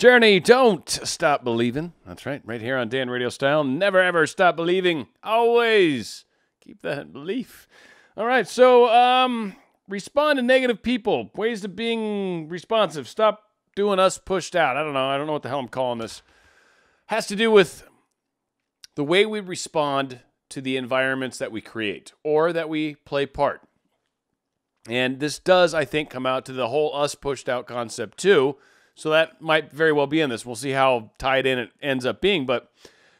journey. Don't stop believing. That's right. Right here on Dan RadioStyle. Never, ever stop believing. Always keep that belief. All right. So, respond to negative people. Ways of being responsive. Stop doing us pushed out. I don't know. I don't know what the hell I'm calling this. Has to do with the way we respond to the environments that we create or that we play part. And this does, I think, come out to the whole us pushed out concept too. So that might very well be in this. We'll see how tied in it ends up being. But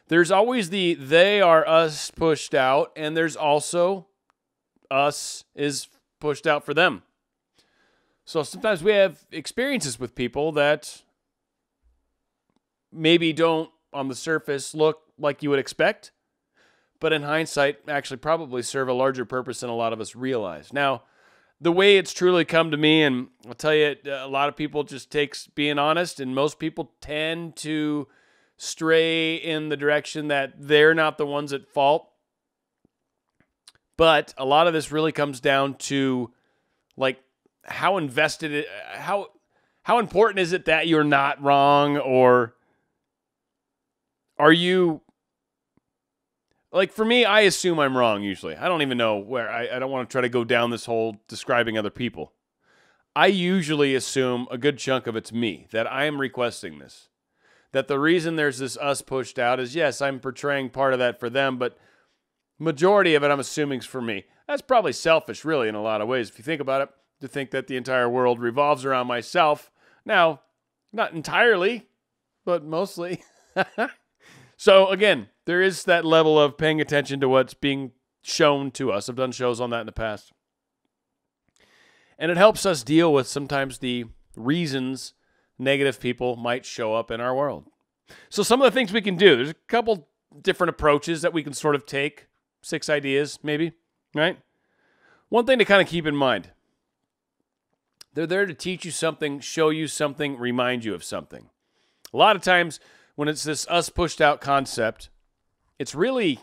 there's always the they are us pushed out, and there's also us is pushed out for them. So sometimes we have experiences with people that maybe don't, on the surface, look like you would expect, but in hindsight, actually probably serve a larger purpose than a lot of us realize. Now, the way it's truly come to me, and I'll tell you, a lot of people just takes being honest, and most people tend to stray in the direction that they're not the ones at fault. But a lot of this really comes down to, like, how invested, how important is it that you're not wrong, or are you... Like, for me, I assume I'm wrong usually. I don't even know where. I don't want to try to go down this whole describing other people. I usually assume a good chunk of it's me, that I am requesting this. That the reason there's this us pushed out is, yes, I'm portraying part of that for them, but majority of it I'm assuming is for me. That's probably selfish, really, in a lot of ways, if you think about it, to think that the entire world revolves around myself. Now, not entirely, but mostly. So, again, there is that level of paying attention to what's being shown to us. I've done shows on that in the past. And it helps us deal with sometimes the reasons negative people might show up in our world. So some of the things we can do, there's a couple different approaches that we can sort of take. 6 ideas, maybe, right? One thing to kind of keep in mind. They're there to teach you something, show you something, remind you of something. A lot of times, when it's this us pushed out concept, it's really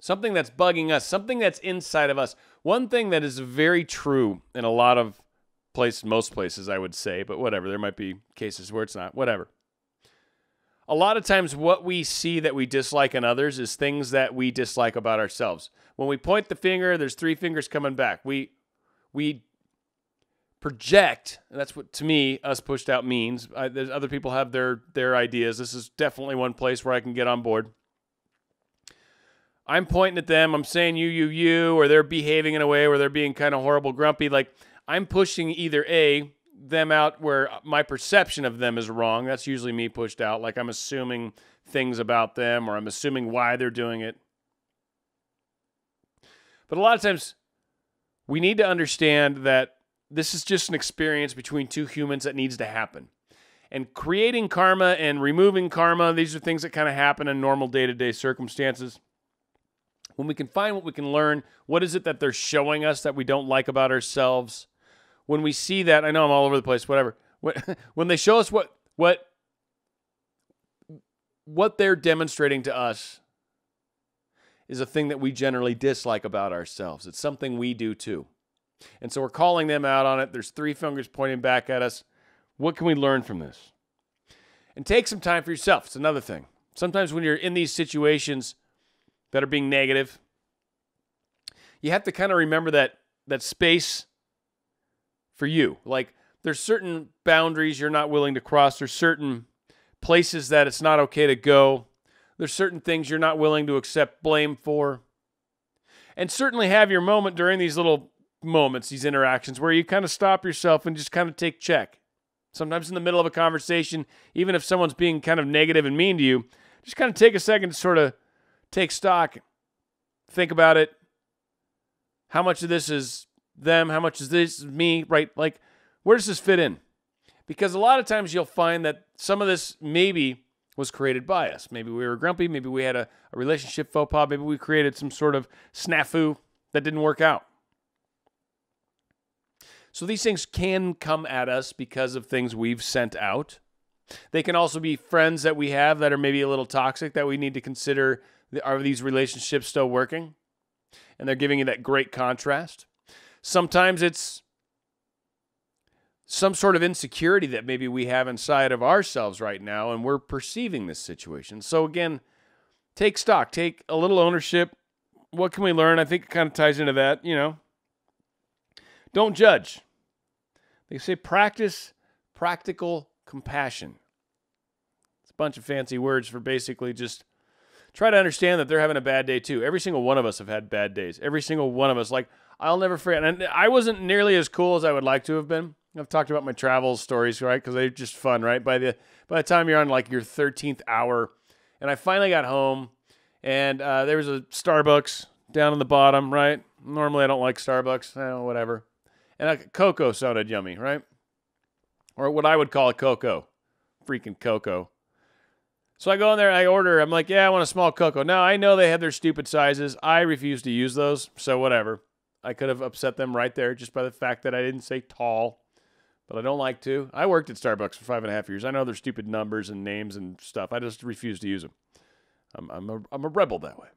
something that's bugging us, something that's inside of us. One thing that is very true in a lot of places, most places I would say, but whatever, there might be cases where it's not, whatever. A lot of times what we see that we dislike in others is things that we dislike about ourselves. When we point the finger, there's 3 fingers coming back. We project, and that's what, to me, us pushed out means. There's other people have their ideas. This is definitely one place where I can get on board. I'm pointing at them. I'm saying you, or they're behaving in a way where they're being kind of horrible, grumpy. Like, I'm pushing either them out where my perception of them is wrong. That's usually me pushed out. Like, I'm assuming things about them, or I'm assuming why they're doing it. But a lot of times, we need to understand that this is just an experience between 2 humans that needs to happen. And creating karma and removing karma, these are things that kind of happen in normal day-to-day circumstances. When we can find what we can learn, what is it that they're showing us that we don't like about ourselves? When we see that, I know I'm all over the place, whatever. When they show us what they're demonstrating to us is a thing that we generally dislike about ourselves. It's something we do too. And so we're calling them out on it. There's 3 fingers pointing back at us. What can we learn from this? And take some time for yourself. It's another thing. Sometimes when you're in these situations that are being negative, you have to kind of remember that space for you. Like, there's certain boundaries you're not willing to cross. There's certain places that it's not okay to go. There's certain things you're not willing to accept blame for. And certainly have your moment during these little moments, these interactions, where you kind of stop yourself and just kind of take check. Sometimes in the middle of a conversation, even if someone's being kind of negative and mean to you, just kind of take a second to sort of take stock, think about it. How much of this is them? How much is this me? Right? Like, where does this fit in? Because a lot of times you'll find that some of this maybe was created by us. Maybe we were grumpy. Maybe we had a relationship faux pas. Maybe we created some sort of snafu that didn't work out. So these things can come at us because of things we've sent out. They can also be friends that we have that are maybe a little toxic that we need to consider, are these relationships still working? And they're giving you that great contrast. Sometimes it's some sort of insecurity that maybe we have inside of ourselves right now, and we're perceiving this situation. So again, take stock, take a little ownership. What can we learn? I think it kind of ties into that, Don't judge. They say practice practical compassion. It's a bunch of fancy words for basically just try to understand that they're having a bad day too. Every single one of us have had bad days. Every single one of us. Like, I'll never forget. And I wasn't nearly as cool as I would like to have been. I've talked about my travel stories, right? Because they're just fun, right? By the time you're on like your 13th hour, and I finally got home, and there was a Starbucks down on the bottom, right? Normally I don't like Starbucks, whatever. And a cocoa sounded yummy, right? Or what I would call a cocoa. Freaking cocoa. So I go in there and I order. I'm like, yeah, I want a small cocoa. Now, I know they have their stupid sizes. I refuse to use those, so whatever. I could have upset them right there just by the fact that I didn't say tall. But I don't like to. I worked at Starbucks for 5.5 years. I know their stupid numbers and names and stuff. I just refuse to use them. I'm a rebel that way.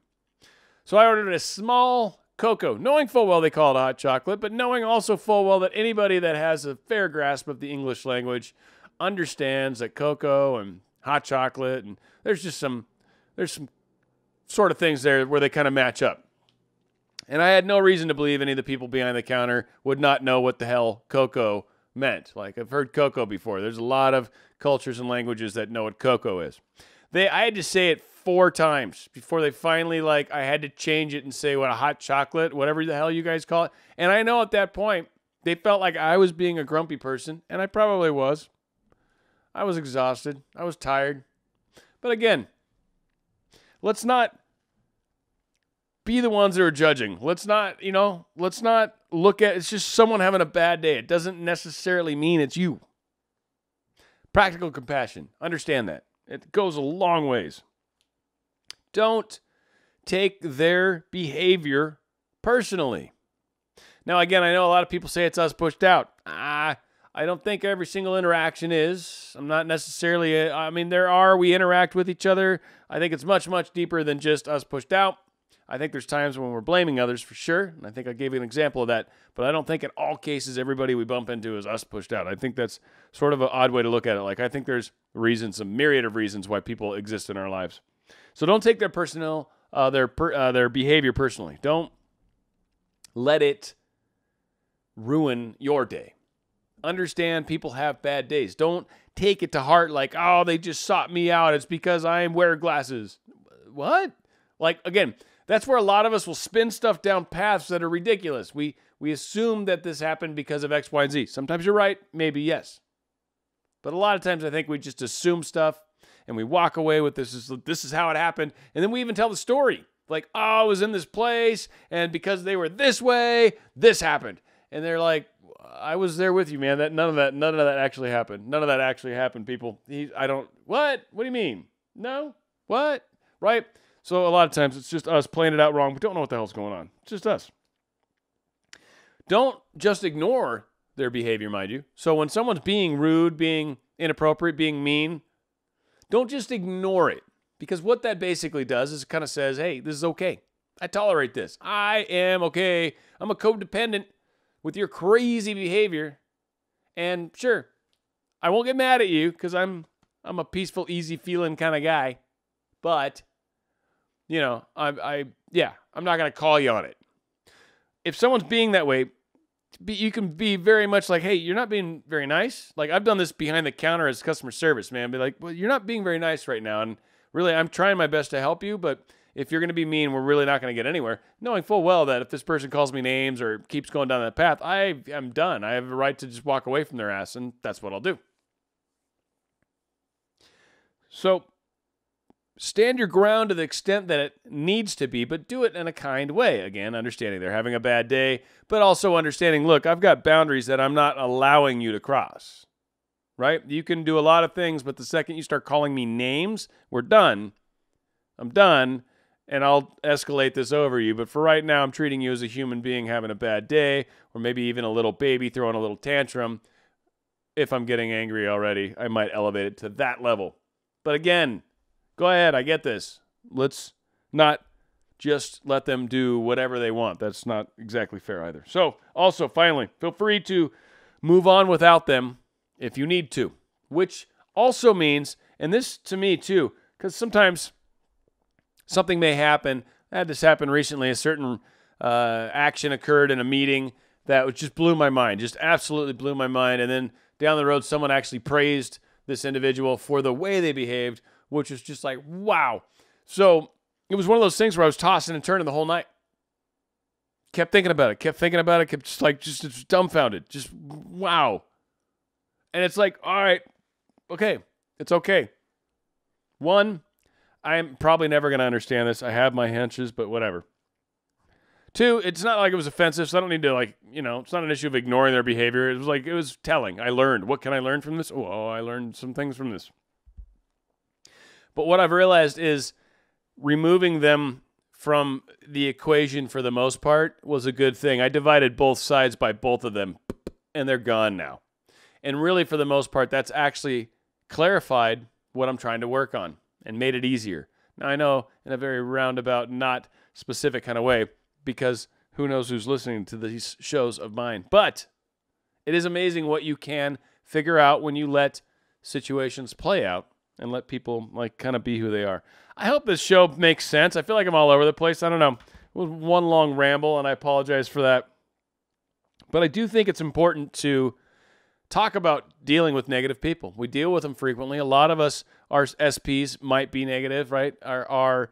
So I ordered a small cocoa, knowing full well they call it hot chocolate, but knowing also full well that anybody that has a fair grasp of the English language understands that cocoa and hot chocolate, and there's some sort of things there where they kind of match up. And I had no reason to believe any of the people behind the counter would not know what the hell cocoa meant. Like, I've heard cocoa before. There's a lot of cultures and languages that know what cocoa is. I had to say it 4 times before they finally, I had to change it and say what a hot chocolate, whatever the hell you guys call it. And I know at that point, they felt like I was being a grumpy person, and I probably was. I was exhausted. I was tired. But again, let's not be the ones that are judging. Let's not look at, it's just someone having a bad day. It doesn't necessarily mean it's you. Practical compassion. Understand that. It goes a long ways. Don't take their behavior personally. Now, again, I know a lot of people say it's us pushed out. I don't think every single interaction is. I'm not necessarily, we interact with each other. I think it's much, much deeper than just us pushed out. I think there's times when we're blaming others for sure, and I think I gave you an example of that, but I don't think in all cases everybody we bump into is us pushed out. I think that's sort of an odd way to look at it. Like, I think there's reasons, a myriad of reasons why people exist in our lives. So don't take their their behavior personally. Don't let it ruin your day. Understand people have bad days. Don't take it to heart like, oh, they just sought me out. It's because I wear glasses. What? Like, again, that's where a lot of us will spin stuff down paths that are ridiculous. We assume that this happened because of X, Y, and Z. Sometimes you're right. Maybe yes. But a lot of times I think we just assume stuff and we walk away with this is how it happened. And then we even tell the story. Like, oh, I was in this place and because they were this way, this happened. And they're like, I was there with you, man. None of that actually happened. None of that actually happened, people. What? What do you mean? No? What? Right? So a lot of times it's just us playing it out wrong. We don't know what the hell's going on. It's just us. Don't just ignore their behavior, mind you. So when someone's being rude, being inappropriate, being mean, don't just ignore it. Because what that basically does is it kind of says, hey, this is okay. I tolerate this. I am okay. I'm a codependent with your crazy behavior. And sure, I won't get mad at you because I'm a peaceful, easy feeling kind of guy. But I'm not going to call you on it. If someone's being that way, you can be very much like, hey, you're not being very nice. Like, I've done this behind the counter as customer service, man. Be like, well, you're not being very nice right now. And really, I'm trying my best to help you, but if you're going to be mean, we're really not going to get anywhere. Knowing full well that if this person calls me names or keeps going down that path, I am done. I have a right to just walk away from their ass, and that's what I'll do. So, stand your ground to the extent that it needs to be, but do it in a kind way. Again, understanding they're having a bad day, but also understanding, look, I've got boundaries that I'm not allowing you to cross, right? You can do a lot of things, but the second you start calling me names, we're done. I'm done, and I'll escalate this over you. But for right now, I'm treating you as a human being having a bad day, or maybe even a little baby throwing a little tantrum. If I'm getting angry already, I might elevate it to that level. But again, go ahead, I get this. Let's not just let them do whatever they want. That's not exactly fair either. So, also, finally, feel free to move on without them if you need to, which also means, and this to me too, because sometimes something may happen. I had this happen recently. A certain action occurred in a meeting that just blew my mind, just absolutely blew my mind. And then down the road, someone actually praised this individual for the way they behaved, which was just like, wow. So it was one of those things where I was tossing and turning the whole night. Kept thinking about it, kept just dumbfounded, just wow. And it's like, all right, okay, it's okay. One, I'm probably never going to understand this. I have my hunches, but whatever. Two, it's not like it was offensive, so I don't need to it's not an issue of ignoring their behavior. It was telling. I learned. What can I learn from this? Oh, I learned some things from this. But what I've realized is removing them from the equation for the most part was a good thing. I divided both sides by both of them, and they're gone now. And really, for the most part, that's actually clarified what I'm trying to work on and made it easier. Now, I know in a very roundabout, not specific kind of way, because who knows who's listening to these shows of mine. But it is amazing what you can figure out when you let situations play out and let people kind of be who they are. I hope this show makes sense. I feel like I'm all over the place. I don't know. It was one long ramble, and I apologize for that. But I do think it's important to talk about dealing with negative people. We deal with them frequently. A lot of us, our SPs, might be negative, right? Our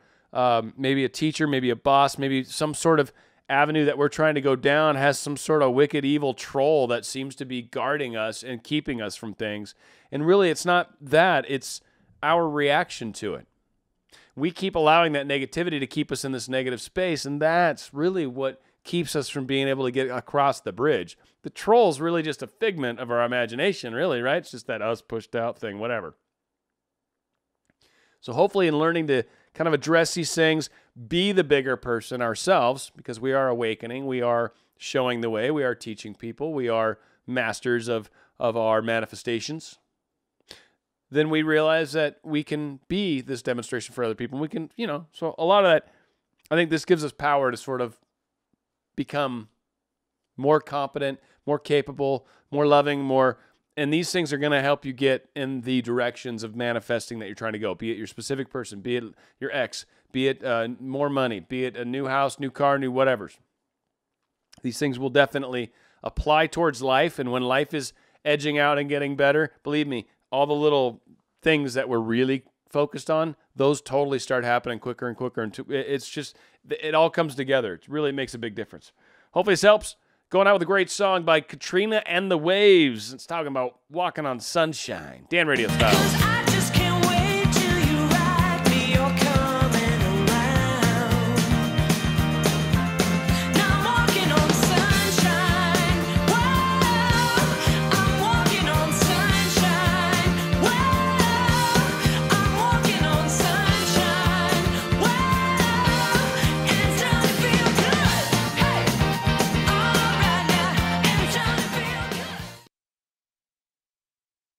maybe a teacher, maybe a boss, maybe some sort of avenue that we're trying to go down has some sort of wicked, evil troll that seems to be guarding us and keeping us from things. And really, it's not that. It's our reaction to it. We keep allowing that negativity to keep us in this negative space, and that's really what keeps us from being able to get across the bridge. The troll's really just a figment of our imagination, really, right? It's just that us pushed out thing, whatever. So hopefully in learning to kind of address these things, be the bigger person ourselves, because we are awakening, we are showing the way, we are teaching people, we are masters of our manifestations, then we realize that we can be this demonstration for other people. We can, so a lot of that, I think this gives us power to sort of become more competent, more capable, more loving, and these things are going to help you get in the directions of manifesting that you're trying to go, be it your specific person, be it your ex, be it more money, be it a new house, new car, new whatevers. These things will definitely apply towards life, and when life is edging out and getting better, believe me, all the little things that we're really focused on, those totally start happening quicker and quicker. And it's just, it all comes together. It really makes a big difference. Hopefully this helps. Going out with a great song by Katrina and the Waves. It's talking about walking on sunshine. Dan RadioStyle.